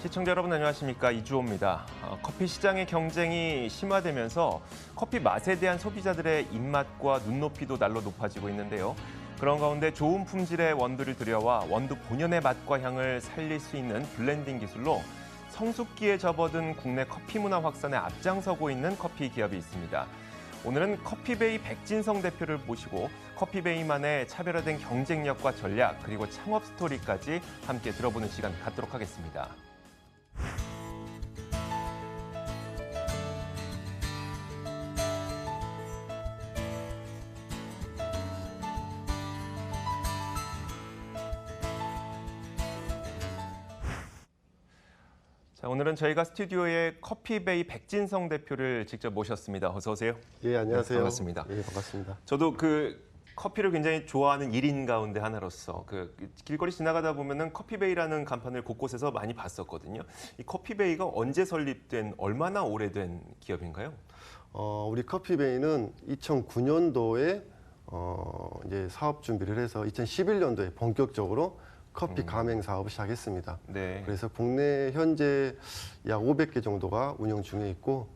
시청자 여러분 안녕하십니까, 이주호입니다. 커피 시장의 경쟁이 심화되면서 커피 맛에 대한 소비자들의 입맛과 눈높이도 날로 높아지고 있는데요. 그런 가운데 좋은 품질의 원두를 들여와 원두 본연의 맛과 향을 살릴 수 있는 블렌딩 기술로 성숙기에 접어든 국내 커피 문화 확산에 앞장서고 있는 커피 기업이 있습니다. 오늘은 커피베이 백진성 대표를 모시고 커피베이만의 차별화된 경쟁력과 전략, 그리고 창업 스토리까지 함께 들어보는 시간 갖도록 하겠습니다. 자, 오늘은 저희가 스튜디오에 커피베이 백진성 대표를 직접 모셨습니다. 어서 오세요. 예, 안녕하세요. 네, 반갑습니다. 예, 반갑습니다. 저도 커피를 굉장히 좋아하는 일인 가운데 하나로서 길거리 지나가다 보면은 커피베이라는 간판을 곳곳에서 많이 봤었거든요. 이 커피베이가 언제 설립된, 얼마나 오래된 기업인가요? 우리 커피베이는 2009년도에 이제 사업 준비를 해서 2011년도에 본격적으로 커피 가맹 사업을 시작했습니다. 네. 그래서 국내 현재 약 500개 정도가 운영 중에 있고,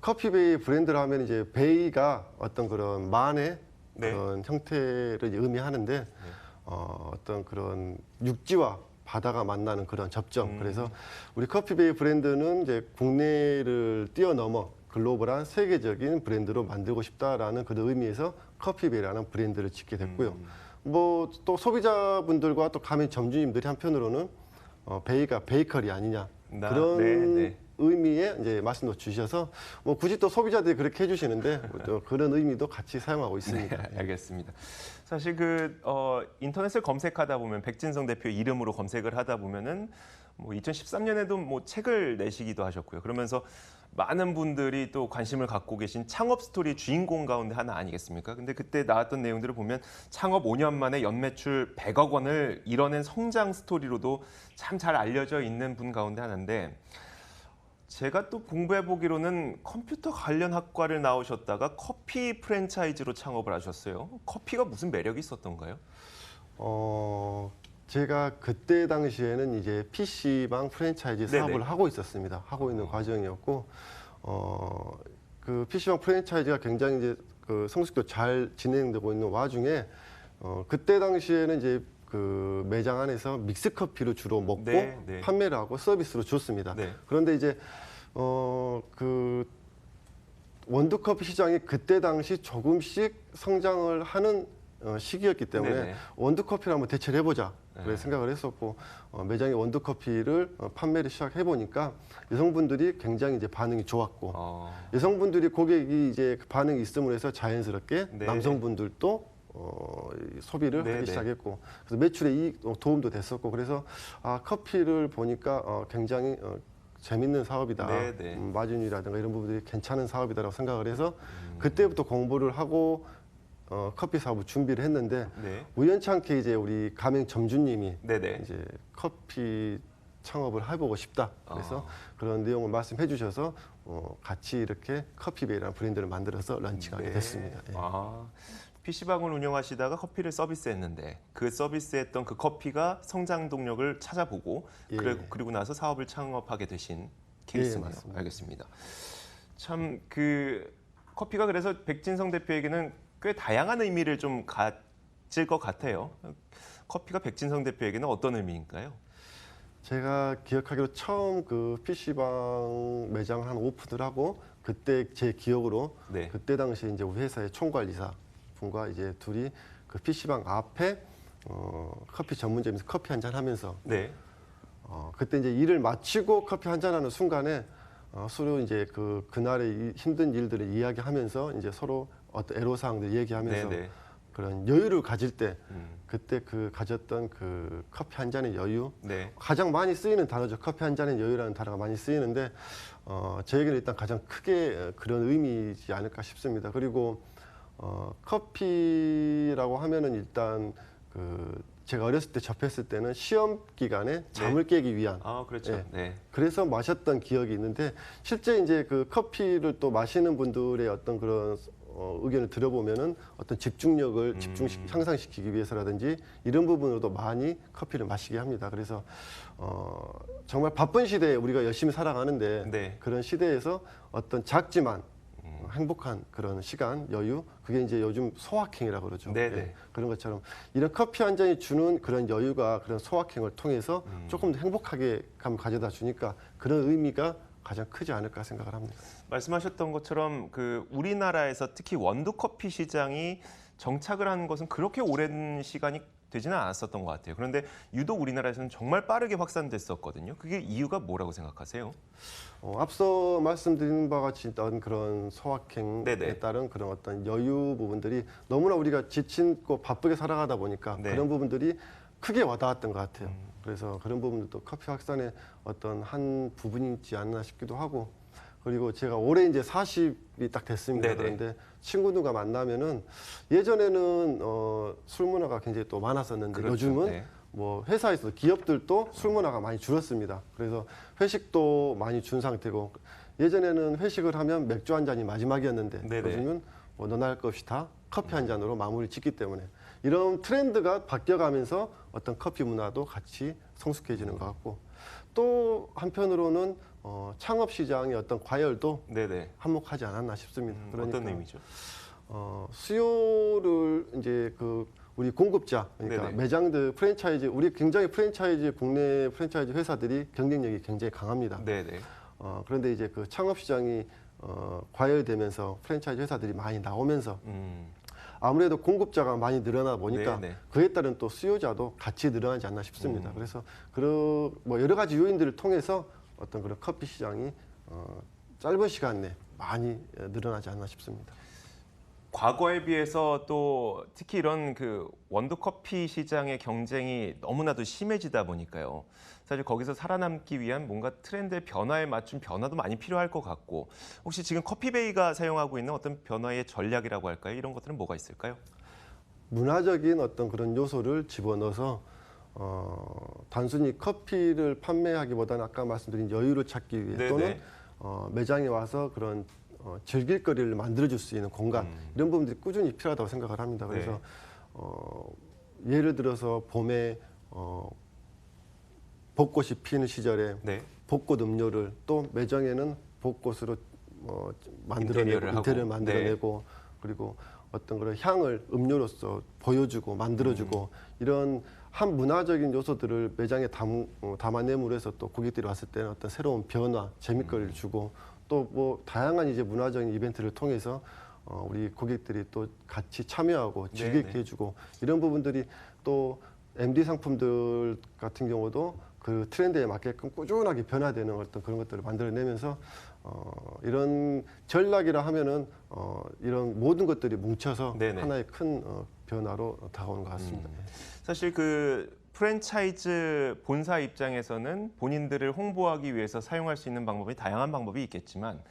커피베이 브랜드를 하면 이제 베이가 어떤 그런 만의 네. 그런 형태를 의미하는데, 어떤 그런 육지와 바다가 만나는 그런 접점. 그래서 우리 커피베이 브랜드는 이제 국내를 뛰어넘어 글로벌한 세계적인 브랜드로 만들고 싶다라는 그런 의미에서 커피베이라는 브랜드를 짓게 됐고요. 뭐 또 소비자분들과 또 가맹 점주님들이 한편으로는 베이가 베이커리 아니냐 그런 의미의 이제 말씀도 주셔서 뭐 굳이 또 소비자들이 그렇게 해주시는데 또 그런 의미도 같이 사용하고 있습니다. 네, 알겠습니다. 사실 인터넷을 검색하다 보면 백진성 대표 이름으로 검색을 하다 보면은 뭐 2013년에도 뭐 책을 내시기도 하셨고요. 그러면서 많은 분들이 또 관심을 갖고 계신 창업 스토리 주인공 가운데 하나 아니겠습니까? 근데 그때 나왔던 내용들을 보면 창업 5년 만에 연매출 100억 원을 이뤄낸 성장 스토리로도 참 잘 알려져 있는 분 가운데 하나인데, 제가 또 공부해보기로는 컴퓨터 관련 학과를 나오셨다가 커피 프랜차이즈로 창업을 하셨어요. 커피가 무슨 매력이 있었던가요? 제가 그때 당시에는 이제 PC방 프랜차이즈 사업을 하고 있었습니다. 하고 있는 과정이었고, 그 PC방 프랜차이즈가 굉장히 이제 그 성숙도 잘 진행되고 있는 와중에, 그때 당시에는 이제 그 매장 안에서 믹스 커피를 주로 먹고 판매를 하고 서비스로 줬습니다. 그런데 이제 그 원두 커피 시장이 그때 당시 조금씩 성장을 하는 시기였기 때문에 원두 커피를 한번 대체를 해보자 그래 생각을 했었고, 매장에 원두 커피를 판매를 시작해 보니까 여성분들이 굉장히 이제 반응이 좋았고, 여성분들이 고객이 이제 반응이 있음으로 해서 자연스럽게 남성분들도 소비를 하기 시작했고, 그래서 매출에 도움도 됐었고, 그래서 커피를 보니까 굉장히 재밌는 사업이다. 마진이라든가 이런 부분들이 괜찮은 사업이다라고 생각을 해서 그때부터 공부를 하고 커피 사업을 준비를 했는데, 우연찮게 이제 우리 가맹 점주님이 이제 커피 창업을 해보고 싶다. 그래서 그런 내용을 말씀해 주셔서 같이 이렇게 커피베이라는 브랜드를 만들어서 런칭하게 됐습니다. PC방을 운영하시다가 커피를 서비스했는데 그 서비스했던 그 커피가 성장 동력을 찾아보고 그리고 나서 사업을 창업하게 되신 케이스네요. 알겠습니다. 참 커피가 그래서 백진성 대표에게는 꽤 다양한 의미를 좀 가질 것 같아요. 커피가 백진성 대표에게는 어떤 의미인가요? 제가 기억하기로 처음 그 PC방 매장을 한 오픈을 하고, 그때 제 기억으로 그때 당시 이제 우리 회사의 총관리사 분과 이제 둘이 그 PC방 앞에 커피 전문점에서 커피 한잔 하면서 그때 이제 일을 마치고 커피 한잔 하는 순간에 서로 이제 그날의 힘든 일들을 이야기하면서 이제 서로 어떤 애로사항들 얘기하면서 그런 여유를 가질 때 그때 가졌던 그 커피 한 잔의 여유, 가장 많이 쓰이는 단어죠. 커피 한 잔의 여유라는 단어가 많이 쓰이는데 저에게는 일단 가장 크게 그런 의미이지 않을까 싶습니다. 그리고 커피라고 하면은 일단 제가 어렸을 때 접했을 때는 시험 기간에 잠을 깨기 위한. 그래서 마셨던 기억이 있는데, 실제 이제 그 커피를 또 마시는 분들의 어떤 그런 의견을 들어보면은 어떤 집중력을 향상시키기 위해서라든지 이런 부분으로도 많이 커피를 마시게 합니다. 그래서 정말 바쁜 시대에 우리가 열심히 살아가는데 네. 그런 시대에서 어떤 작지만 행복한 그런 시간, 여유, 그게 이제 요즘 소확행이라고 그러죠. 네네. 예, 그런 것처럼 이런 커피 한 잔이 주는 그런 여유가 그런 소확행을 통해서 조금 더 행복하게 감 가져다 주니까 그런 의미가 가장 크지 않을까 생각을 합니다. 말씀하셨던 것처럼 그 우리나라에서 특히 원두 커피 시장이 정착을 하는 것은 그렇게 오랜 시간이 되지는 않았었던 것 같아요. 그런데 유독 우리나라에서는 정말 빠르게 확산됐었거든요. 그게 이유가 뭐라고 생각하세요? 앞서 말씀드린 바와 같이 어떤 그런 소확행에 네네. 따른 그런 어떤 여유 부분들이 너무나 우리가 지치고 바쁘게 살아가다 보니까 네. 그런 부분들이 크게 와닿았던 것 같아요. 그래서 그런 부분들도 커피 확산의 어떤 한 부분이지 않나 싶기도 하고, 그리고 제가 올해 이제 40이 딱 됐습니다. 네네. 그런데 친구들과 만나면은 예전에는 술 문화가 굉장히 또 많았었는데 그렇죠. 요즘은 네. 뭐 회사에서 기업들도 술 문화가 많이 줄었습니다. 그래서 회식도 많이 준 상태고, 예전에는 회식을 하면 맥주 한 잔이 마지막이었는데 네네. 요즘은 뭐 너나 할 것 없이 다 커피 한 잔으로 마무리 짓기 때문에 이런 트렌드가 바뀌어가면서 어떤 커피 문화도 같이 성숙해지는 것 같고, 또 한편으로는 창업 시장의 어떤 과열도 네네. 한몫하지 않았나 싶습니다. 그러니까 어떤 의미죠? 수요를 이제 그 우리 공급자, 그러니까 네네. 매장들 프랜차이즈, 우리 굉장히 프랜차이즈 국내 프랜차이즈 회사들이 경쟁력이 굉장히 강합니다. 네네. 그런데 이제 그 창업 시장이 과열되면서 프랜차이즈 회사들이 많이 나오면서 아무래도 공급자가 많이 늘어나 보니까 네네. 그에 따른 또 수요자도 같이 늘어나지 않나 싶습니다. 그래서 뭐 여러 가지 요인들을 통해서 어떤 그런 커피 시장이 짧은 시간 내에 많이 늘어나지 않나 싶습니다. 과거에 비해서 또 특히 이런 그 원두 커피 시장의 경쟁이 너무나도 심해지다 보니까요. 사실 거기서 살아남기 위한 뭔가 트렌드의 변화에 맞춘 변화도 많이 필요할 것 같고, 혹시 지금 커피베이가 사용하고 있는 어떤 변화의 전략이라고 할까요? 이런 것들은 뭐가 있을까요? 문화적인 어떤 그런 요소를 집어넣어서 단순히 커피를 판매하기보다는 아까 말씀드린 여유를 찾기 위해 네네. 또는 매장에 와서 그런 즐길 거리를 만들어줄 수 있는 공간, 이런 부분들이 꾸준히 필요하다고 생각을 합니다. 그래서 예를 들어서 봄에 벚꽃이 피는 시절에 네. 벚꽃 음료를, 또 매장에는 벚꽃으로 인테리어를 하고. 인테리어를 만들어내고 그리고 어떤 그런 향을 음료로서 보여주고 만들어주고 이런 한 문화적인 요소들을 매장에 담아내므로 해서 또 고객들이 왔을 때는 어떤 새로운 변화, 재미거리를 주고, 또 뭐 다양한 이제 문화적인 이벤트를 통해서 우리 고객들이 또 같이 참여하고 즐겁게 네네. 해주고, 이런 부분들이 또 MD 상품들 같은 경우도 그 트렌드에 맞게끔 꾸준하게 변화되는 어떤 그런 것들을 만들어내면서 이런 전략이라 하면은 이런 모든 것들이 뭉쳐서 네네. 하나의 큰 변화로 다가오는 것 같습니다. 사실 그 프랜차이즈 본사 입장에서는 본인들을 홍보하기 위해서 사용할 수 있는 방법이 다양한 방법이 있겠지만,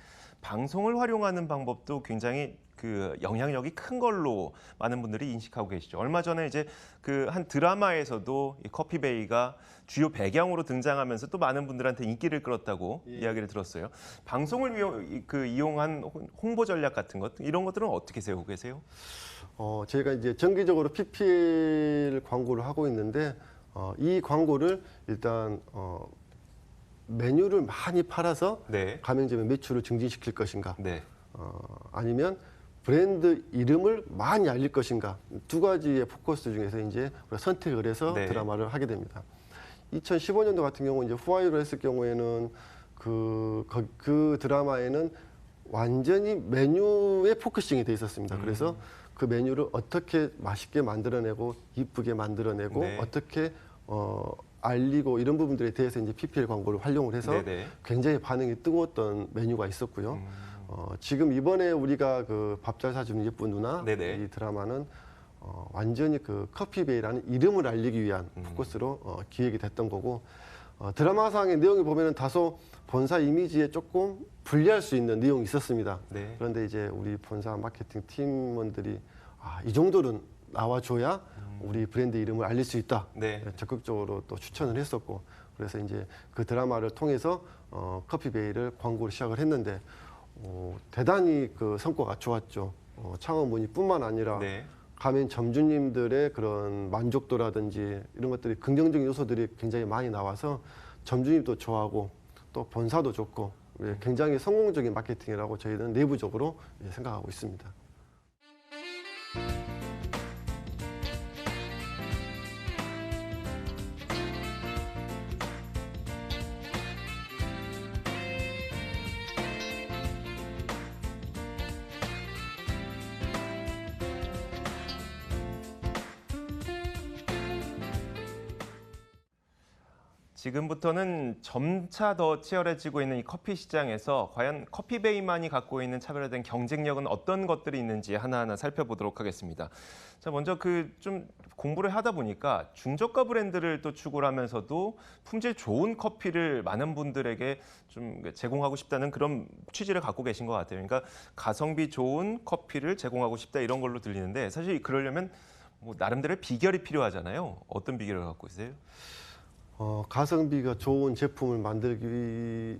방송을 활용하는 방법도 굉장히 그 영향력이 큰 걸로 많은 분들이 인식하고 계시죠. 얼마 전에 이제 그 한 드라마에서도 이 커피베이가 주요 배경으로 등장하면서 또 많은 분들한테 인기를 끌었다고 이야기를 들었어요. 방송을 이용한 홍보 전략 같은 것, 이런 것들은 어떻게 세우고 계세요? 제가 이제 정기적으로 PPL 광고를 하고 있는데 이 광고를 일단 메뉴를 많이 팔아서 네. 가맹점의 매출을 증진시킬 것인가, 네. 아니면 브랜드 이름을 많이 알릴 것인가, 두 가지의 포커스 중에서 이제 우리가 선택을 해서 네. 드라마를 하게 됩니다. 2015년도 같은 경우 이제 후아이로 했을 경우에는 그 드라마에는 완전히 메뉴에 포커싱이 돼 있었습니다. 그래서 그 메뉴를 어떻게 맛있게 만들어내고 이쁘게 만들어내고 네. 어떻게 알리고 이런 부분들에 대해서 이제 PPL 광고를 활용을 해서 네네. 굉장히 반응이 뜨거웠던 메뉴가 있었고요. 지금 이번에 우리가 그 밥 잘 사주는 예쁜 누나 네네. 이 드라마는 완전히 그 커피베이라는 이름을 알리기 위한 포커스로 기획이 됐던 거고, 드라마상의 내용을 보면은 다소 본사 이미지에 조금 불리할 수 있는 내용이 있었습니다. 네. 그런데 이제 우리 본사 마케팅 팀원들이 이 정도는 나와줘야 우리 브랜드 이름을 알릴 수 있다. 네. 적극적으로 또 추천을 했었고, 그래서 이제 그 드라마를 통해서 커피베이를 광고를 시작을 했는데 대단히 그 성과가 좋았죠. 창업 문의뿐만 아니라 네. 가맹 점주님들의 그런 만족도라든지 이런 것들이 긍정적인 요소들이 굉장히 많이 나와서 점주님도 좋아하고 또 본사도 좋고 굉장히 성공적인 마케팅이라고 저희는 내부적으로 생각하고 있습니다. 지금부터는 점차 더 치열해지고 있는 이 커피 시장에서 과연 커피베이만이 갖고 있는 차별화된 경쟁력은 어떤 것들이 있는지 하나하나 살펴보도록 하겠습니다. 자, 먼저 좀 공부를 하다 보니까 중저가 브랜드를 또 추구를 하면서도 품질 좋은 커피를 많은 분들에게 좀 제공하고 싶다는 그런 취지를 갖고 계신 것 같아요. 그러니까 가성비 좋은 커피를 제공하고 싶다 이런 걸로 들리는데 사실 그러려면 뭐 나름대로의 비결이 필요하잖아요. 어떤 비결을 갖고 있어요? 가성비가 좋은 제품을 만들기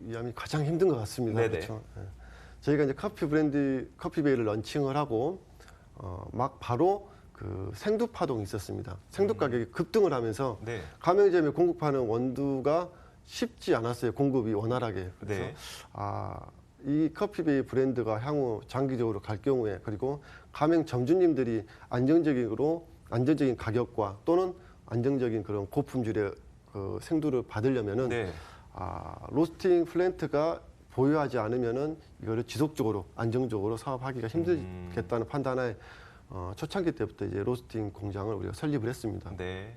위함이 가장 힘든 것 같습니다. 네네. 그렇죠? 예. 저희가 이제 커피베이를 런칭을 하고 막 바로 그 생두 파동이 있었습니다. 생두 가격이 급등을 하면서 네. 가맹점에 공급하는 원두가 쉽지 않았어요. 공급이 원활하게. 그래서 네. 이 커피베이 브랜드가 향후 장기적으로 갈 경우에 그리고 가맹 점주님들이 안정적인 가격과 또는 안정적인 그런 고품질의 그 생두를 받으려면은 네. 로스팅 플랜트가 보유하지 않으면은 이거를 지속적으로 안정적으로 사업하기가 힘들겠다는 판단에 초창기 때부터 이제 로스팅 공장을 우리가 설립을 했습니다. 네.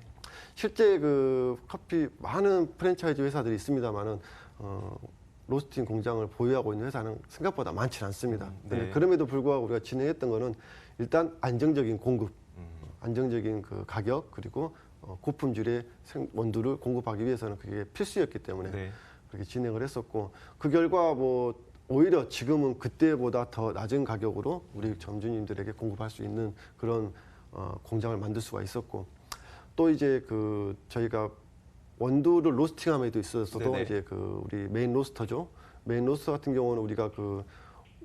실제 그 커피 많은 프랜차이즈 회사들이 있습니다만은 로스팅 공장을 보유하고 있는 회사는 생각보다 많지는 않습니다. 네. 근데 그럼에도 불구하고 우리가 진행했던 거는 일단 안정적인 공급, 안정적인 그 가격 그리고 고품질의 원두를 공급하기 위해서는 그게 필수였기 때문에 네. 그렇게 진행을 했었고 그 결과 뭐 오히려 지금은 그때보다 더 낮은 가격으로 우리 점주님들에게 공급할 수 있는 그런 공장을 만들 수가 있었고 또 이제 그 저희가 원두를 로스팅함에도 있어서도 네네. 이제 그 우리 메인 로스터죠. 메인 로스터 같은 경우는 우리가 그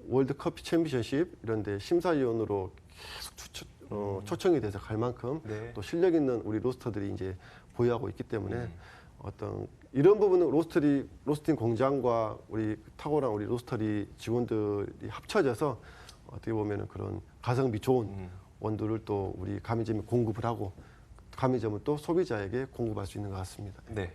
월드 커피 챔피언십 이런데 심사위원으로 계속 초청이 돼서 갈 만큼 네. 또 실력 있는 우리 로스터들이 이제 보유하고 있기 때문에 어떤 이런 부분은 로스팅 공장과 우리 탁월한 우리 로스터리 직원들이 합쳐져서 어떻게 보면은 그런 가성비 좋은 원두를 또 우리 가맹점에 공급을 하고 가맹점은 또 소비자에게 공급할 수 있는 것 같습니다. 네.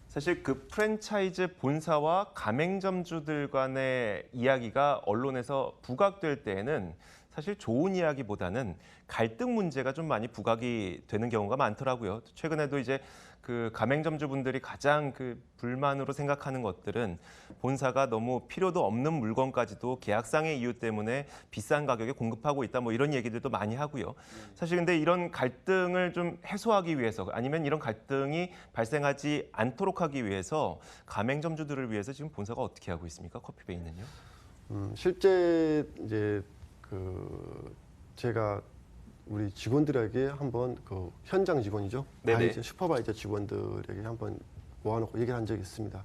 사실 그 프랜차이즈 본사와 가맹점주들 간의 이야기가 언론에서 부각될 때에는 사실 좋은 이야기보다는 갈등 문제가 좀 많이 부각이 되는 경우가 많더라고요. 최근에도 이제 그 가맹점주분들이 가장 그 불만으로 생각하는 것들은 본사가 너무 필요도 없는 물건까지도 계약상의 이유 때문에 비싼 가격에 공급하고 있다 뭐 이런 얘기들도 많이 하고요. 사실 근데 이런 갈등을 좀 해소하기 위해서 아니면 이런 갈등이 발생하지 않도록 하기 위해서 가맹점주들을 위해서 지금 본사가 어떻게 하고 있습니까? 커피베이는요? 실제 이제 제가 우리 직원들에게 한번 그 현장 직원이죠. 네네. 슈퍼바이저 직원들에게 한번 모아놓고 얘기를 한 적이 있습니다.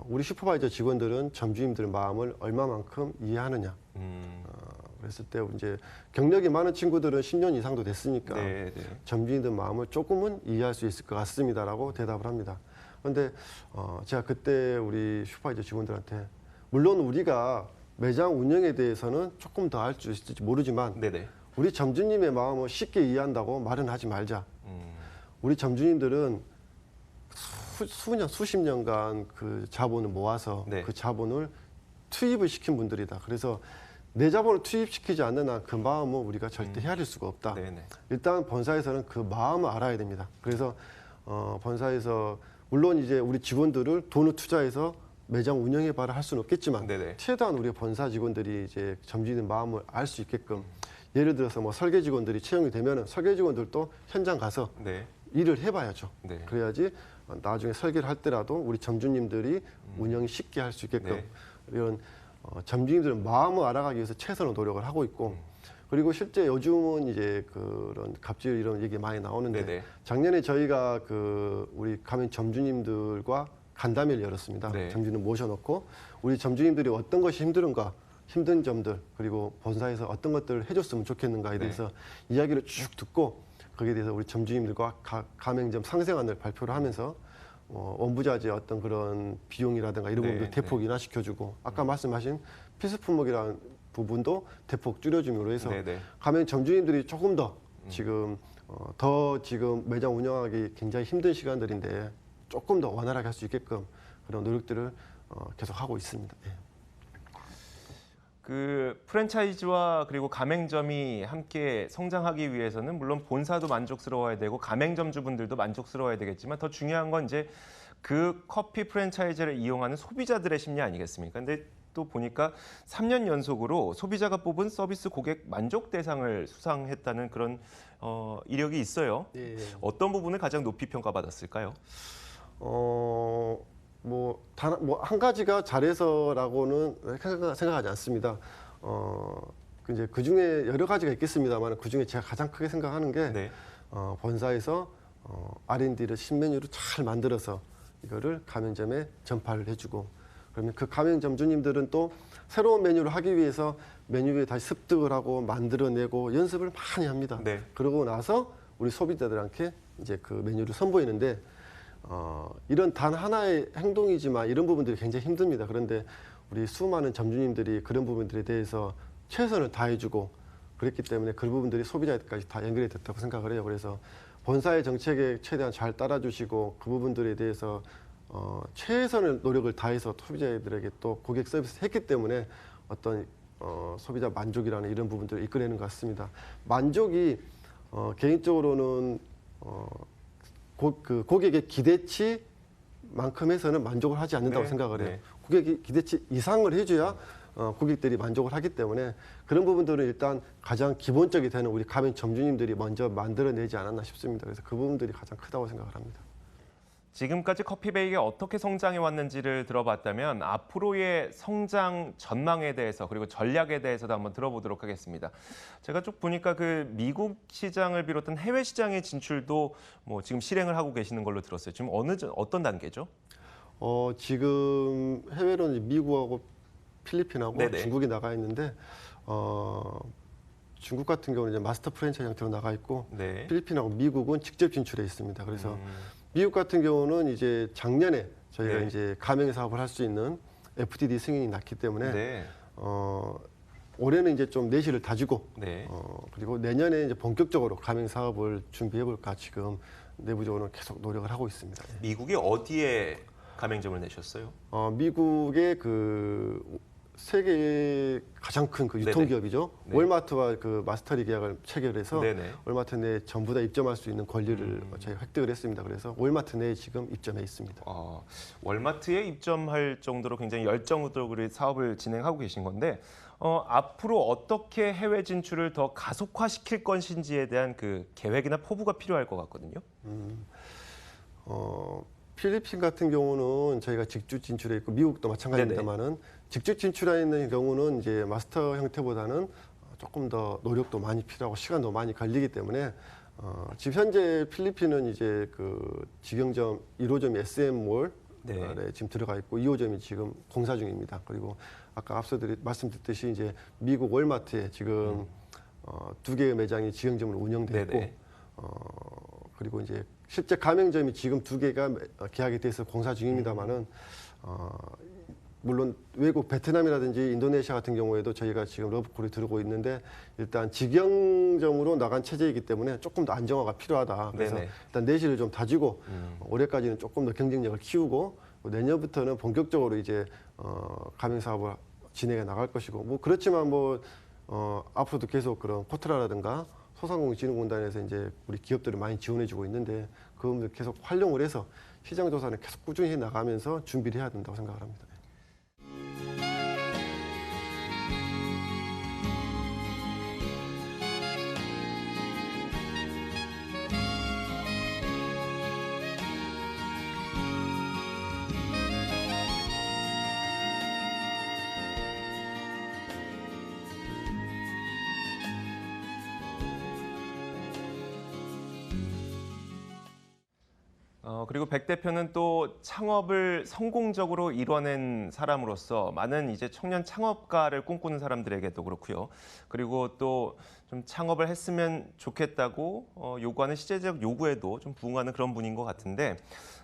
우리 슈퍼바이저 직원들은 점주님들 마음을 얼마만큼 이해하느냐. 그랬을 때 이제 경력이 많은 친구들은 10년 이상도 됐으니까 네. 점주님들 마음을 조금은 이해할 수 있을 것 같습니다라고 대답을 합니다. 그런데 제가 그때 우리 슈퍼바이저 직원들한테 물론 우리가 매장 운영에 대해서는 조금 더 알 수 있을지 모르지만 네네. 우리 점주님의 마음을 쉽게 이해한다고 말은 하지 말자. 우리 점주님들은 수십 년간 그 자본을 모아서 네. 그 자본을 투입을 시킨 분들이다. 그래서 내 자본을 투입시키지 않는 한 그 마음은 우리가 절대 헤아릴 수가 없다. 네네. 일단 본사에서는 그 마음을 알아야 됩니다. 그래서 본사에서 물론 이제 우리 직원들을 돈을 투자해서 매장 운영해봐라 할 수는 없겠지만 네네. 최대한 우리 본사 직원들이 이제 점주님 마음을 알 수 있게끔 예를 들어서 뭐 설계 직원들이 채용이 되면은 설계 직원들도 현장 가서 네. 일을 해봐야죠. 네. 그래야지 나중에 설계를 할 때라도 우리 점주님들이 운영이 쉽게 할 수 있게끔 네. 이런 점주님들은 마음을 알아가기 위해서 최선의 노력을 하고 있고 그리고 실제 요즘은 이제 그런 갑질 이런 얘기 많이 나오는데 네네. 작년에 저희가 그 우리 가맹 점주님들과 간담회를 열었습니다. 네. 점주님 모셔놓고 우리 점주님들이 어떤 것이 힘든가 힘든 점들 그리고 본사에서 어떤 것들을 해줬으면 좋겠는가에 대해서 이야기를 쭉 듣고 거기에 대해서 우리 점주님들과 가맹점 상생안을 발표를 하면서 원부자재 어떤 그런 비용이라든가 이런 부분도 대폭 인하시켜주고 아까 말씀하신 필수품목이라는 부분도 대폭 줄여줌으로 해서 가맹 점주님들이 조금 더 지금 더 지금 매장 운영하기 굉장히 힘든 시간들인데 조금 더 원활하게 할 수 있게끔 그런 노력들을 계속 하고 있습니다. 예. 그 프랜차이즈와 그리고 가맹점이 함께 성장하기 위해서는 물론 본사도 만족스러워야 되고 가맹점 주분들도 만족스러워야 되겠지만 더 중요한 건 이제 그 커피 프랜차이즈를 이용하는 소비자들의 심리 아니겠습니까? 근데 또 보니까 3년 연속으로 소비자가 뽑은 서비스 고객 만족 대상을 수상했다는 그런 이력이 있어요. 예. 어떤 부분을 가장 높이 평가받았을까요? 뭐 한 가지가 잘해서라고는 생각하지 않습니다. 이제 그 중에 여러 가지가 있겠습니다만 그 중에 제가 가장 크게 생각하는 게 본사에서 R&D를 신메뉴를 잘 만들어서 이거를 가맹점에 전파를 해주고 그러면 그 가맹점 주님들은 또 새로운 메뉴를 하기 위해서 메뉴에 다시 습득을 하고 만들어내고 연습을 많이 합니다. 그러고 나서 우리 소비자들한테 이제 그 메뉴를 선보이는데 이런 단 하나의 행동이지만 이런 부분들이 굉장히 힘듭니다. 그런데 우리 수많은 점주님들이 그런 부분들에 대해서 최선을 다해주고 그랬기 때문에 그 부분들이 소비자까지 다 연결이 됐다고 생각을 해요. 그래서 본사의 정책에 최대한 잘 따라주시고 그 부분들에 대해서 최선의 노력을 다해서 소비자들에게 또 고객 서비스 했기 때문에 어떤 소비자 만족이라는 이런 부분들을 이끌어내는 것 같습니다. 만족이 개인적으로는 그 고객의 기대치만큼 해서는 만족을 하지 않는다고 생각을 해요. 고객이 기대치 이상을 해줘야 고객들이 만족을 하기 때문에 그런 부분들은 일단 가장 기본적이 되는 우리 가맹 점주님들이 먼저 만들어내지 않았나 싶습니다. 그래서 그 부분들이 가장 크다고 생각을 합니다. 지금까지 커피베이가 어떻게 성장해 왔는지를 들어봤다면 앞으로의 성장 전망에 대해서 그리고 전략에 대해서도 한번 들어보도록 하겠습니다. 제가 쭉 보니까 그 미국 시장을 비롯한 해외 시장의 진출도 뭐 지금 실행을 하고 계시는 걸로 들었어요. 지금 어떤 단계죠? 지금 해외로는 미국하고 필리핀하고 네네. 중국이 나가 있는데 중국 같은 경우는 이제 마스터 프랜차이즈 형태로 나가 있고 필리핀하고 미국은 직접 진출해 있습니다. 그래서 미국 같은 경우는 이제 작년에 저희가 이제 가맹 사업을 할 수 있는 FTD 승인이 났기 때문에 올해는 이제 좀 내실을 다지고 그리고 내년에 이제 본격적으로 가맹 사업을 준비해 볼까 지금 내부적으로 계속 노력을 하고 있습니다. 미국이 어디에 가맹점을 내셨어요? 미국의 그 세계의 가장 큰 그 유통기업이죠. 월마트와 그 마스터리 계약을 체결해서 월마트 내에 전부 다 입점할 수 있는 권리를 저희가 획득을 했습니다. 그래서 월마트 내에 지금 입점해 있습니다. 월마트에 입점할 정도로 굉장히 열정적으로 사업을 진행하고 계신 건데 앞으로 어떻게 해외 진출을 더 가속화시킬 것인지에 대한 그 계획이나 포부가 필요할 것 같거든요. 필리핀 같은 경우는 저희가 직주 진출해 있고 미국도 마찬가지입니다만은 직접 진출해 있는 경우는 이제 마스터 형태보다는 조금 더 노력도 많이 필요하고 시간도 많이 걸리기 때문에 지금 현재 필리핀은 이제 그 직영점 1호점이 SM몰에 지금 들어가 있고 2호점이 지금 공사 중입니다. 그리고 아까 앞서 말씀드렸듯이 이제 미국 월마트에 지금 2개의 매장이 직영점으로 운영되고 있고 그리고 이제 실제 가맹점이 지금 2개가 계약이 돼서 공사 중입니다만은 물론 외국 베트남이라든지 인도네시아 같은 경우에도 저희가 지금 러브콜이 들어오고 있는데 일단 직영점으로 나간 체제이기 때문에 조금 더 안정화가 필요하다. 그래서 일단 내실을 좀 다지고 올해까지는 조금 더 경쟁력을 키우고 내년부터는 본격적으로 이제 가맹 사업을 진행해 나갈 것이고 뭐 그렇지만 뭐 앞으로도 계속 그런 코트라라든가 소상공인진흥공단에서 이제 우리 기업들을 많이 지원해주고 있는데 그 부분들 계속 활용을 해서 시장 조사는 계속 꾸준히 해 나가면서 준비를 해야 된다고 생각을 합니다. 그리고 백 대표는 또 창업을 성공적으로 이뤄낸 사람으로서 많은 이제 청년 창업가를 꿈꾸는 사람들에게도 그렇고요. 그리고 또 좀 창업을 했으면 좋겠다고 요구하는 시대적 요구에도 좀 부응하는 그런 분인 것 같은데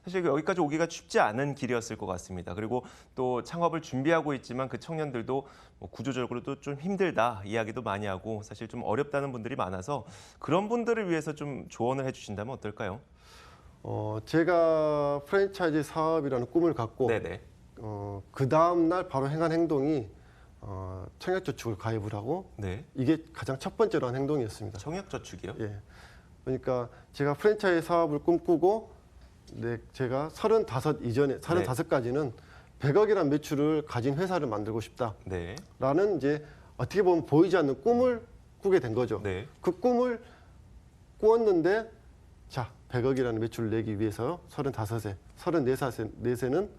사실 여기까지 오기가 쉽지 않은 길이었을 것 같습니다. 그리고 또 창업을 준비하고 있지만 그 청년들도 뭐 구조적으로도 좀 힘들다 이야기도 많이 하고 사실 좀 어렵다는 분들이 많아서 그런 분들을 위해서 좀 조언을 해주신다면 어떨까요? 제가 프랜차이즈 사업이라는 꿈을 갖고 네네. 그 다음 날 바로 행한 행동이 청약저축을 가입을 하고 네. 이게 가장 첫 번째로 한 행동이었습니다. 청약저축이요? 예. 그러니까 제가 프랜차이즈 사업을 꿈꾸고 제가 35 이전에 35까지는 100억이라는 매출을 가진 회사를 만들고 싶다라는 네. 이제 어떻게 보면 보이지 않는 꿈을 꾸게 된 거죠. 네. 그 꿈을 꾸었는데 자, 100억이라는 매출을 내기 위해서 35세, 34세는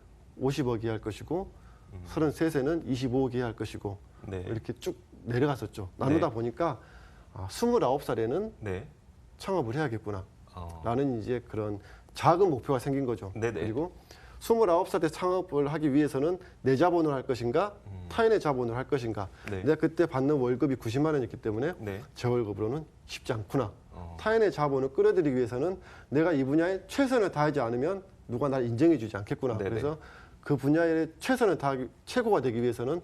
50억이 할 것이고 33세는 25억이 할 것이고 네. 이렇게 쭉 내려갔었죠. 나누다 네. 보니까 29살에는 네. 창업을 해야겠구나 어. 라는 이제 그런 작은 목표가 생긴 거죠. 네네. 그리고 29살에 창업을 하기 위해서는 내 자본을 할 것인가 타인의 자본을 할 것인가. 네. 내가 그때 받는 월급이 90만 원이었기 때문에 네. 제 월급으로는 쉽지 않구나. 어. 타인의 자본을 끌어들이기 위해서는 내가 이 분야에 최선을 다하지 않으면 누가 날 인정해 주지 않겠구나. 네네. 그래서 그 분야에 최선을 다하기 최고가 되기 위해서는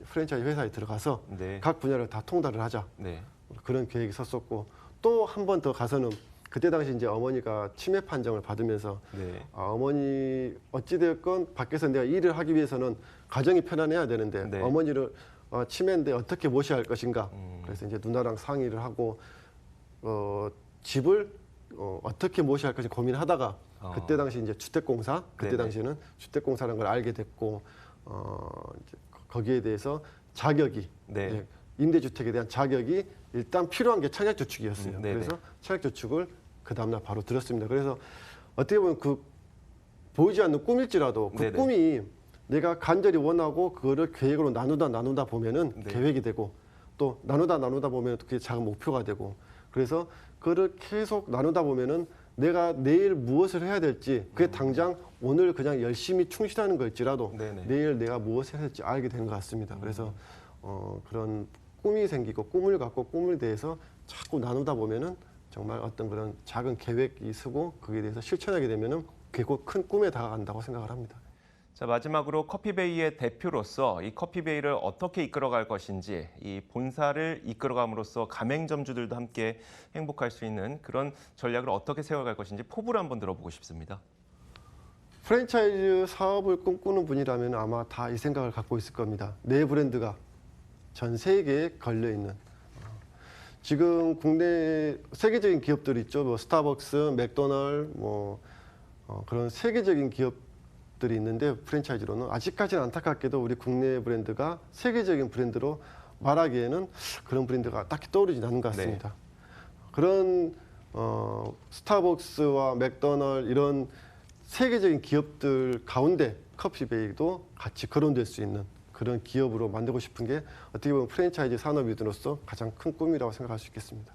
프랜차이즈 회사에 들어가서 네. 각 분야를 다 통달을 하자. 네. 그런 계획이 섰었고 또 한 번 더 가서는 그때 당시 이제 어머니가 치매 판정을 받으면서 네. 어머니 어찌되었건 밖에서 내가 일을 하기 위해서는 가정이 편안해야 되는데 네. 어머니를 치매인데 어떻게 모셔야 할 것인가. 그래서 이제 누나랑 상의를 하고 집을 어떻게 모셔야 할 것인가 고민하다가 그때 당시 이제 주택공사 그때 네네. 당시에는 주택공사라는 걸 알게 됐고 이제 거기에 대해서 자격이 네. 이제 임대주택에 대한 자격이 일단 필요한 게 청약저축이었어요. 네네. 그래서 청약저축을 그 다음날 바로 들었습니다. 그래서 어떻게 보면 그 보이지 않는 꿈일지라도 그 네네. 꿈이 내가 간절히 원하고 그거를 계획으로 나누다 보면은 네. 계획이 되고 또 나누다 보면 그게 작은 목표가 되고 그래서 그거를 계속 나누다 보면은 내가 내일 무엇을 해야 될지 그게 당장 오늘 그냥 열심히 충실하는 걸지라도 네네. 내일 내가 무엇을 해야 될지 알게 되는 것 같습니다. 그래서 그런 꿈이 생기고 꿈을 갖고 꿈을 대해서 자꾸 나누다 보면은 정말 어떤 그런 작은 계획이 서고 거기에 대해서 실천하게 되면은 그게 곧 큰 꿈에 다가간다고 생각을 합니다. 자, 마지막으로 커피베이의 대표로서 이 커피베이를 어떻게 이끌어갈 것인지 이 본사를 이끌어감으로써 가맹점주들도 함께 행복할 수 있는 그런 전략을 어떻게 세워갈 것인지 포부를 한번 들어보고 싶습니다. 프랜차이즈 사업을 꿈꾸는 분이라면 아마 다 이 생각을 갖고 있을 겁니다. 내 브랜드가 전 세계에 걸려 있는 지금 국내 세계적인 기업들 있죠. 뭐 스타벅스, 맥도널드, 그런 세계적인 기업들이 있는데 프랜차이즈로는 아직까지는 안타깝게도 우리 국내 브랜드가 세계적인 브랜드로 말하기에는 그런 브랜드가 딱히 떠오르지 않는 것 같습니다. 네. 그런 스타벅스와 맥도널드 이런 세계적인 기업들 가운데 커피베이도 같이 거론될 수 있는 그런 기업으로 만들고 싶은 게 어떻게 보면 프랜차이즈 산업인으로서 가장 큰 꿈이라고 생각할 수 있겠습니다.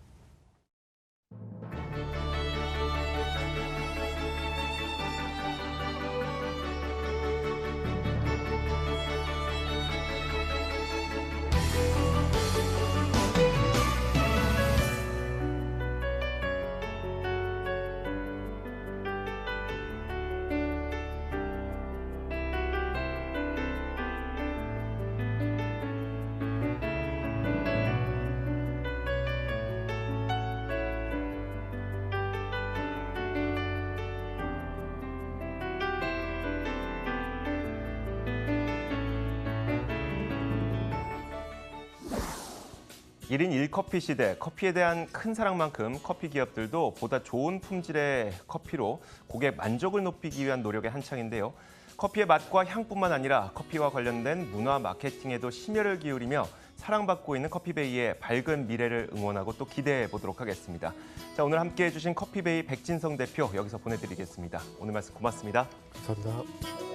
일 1인 1커피 시대, 커피에 대한 큰 사랑만큼 커피 기업들도 보다 좋은 품질의 커피로 고객 만족을 높이기 위한 노력의 한창인데요. 커피의 맛과 향뿐만 아니라 커피와 관련된 문화 마케팅에도 심혈을 기울이며 사랑받고 있는 커피베이의 밝은 미래를 응원하고 또 기대해 보도록 하겠습니다. 자, 오늘 함께해 주신 커피베이 백진성 대표 여기서 보내드리겠습니다. 오늘 말씀 고맙습니다. 감사합니다.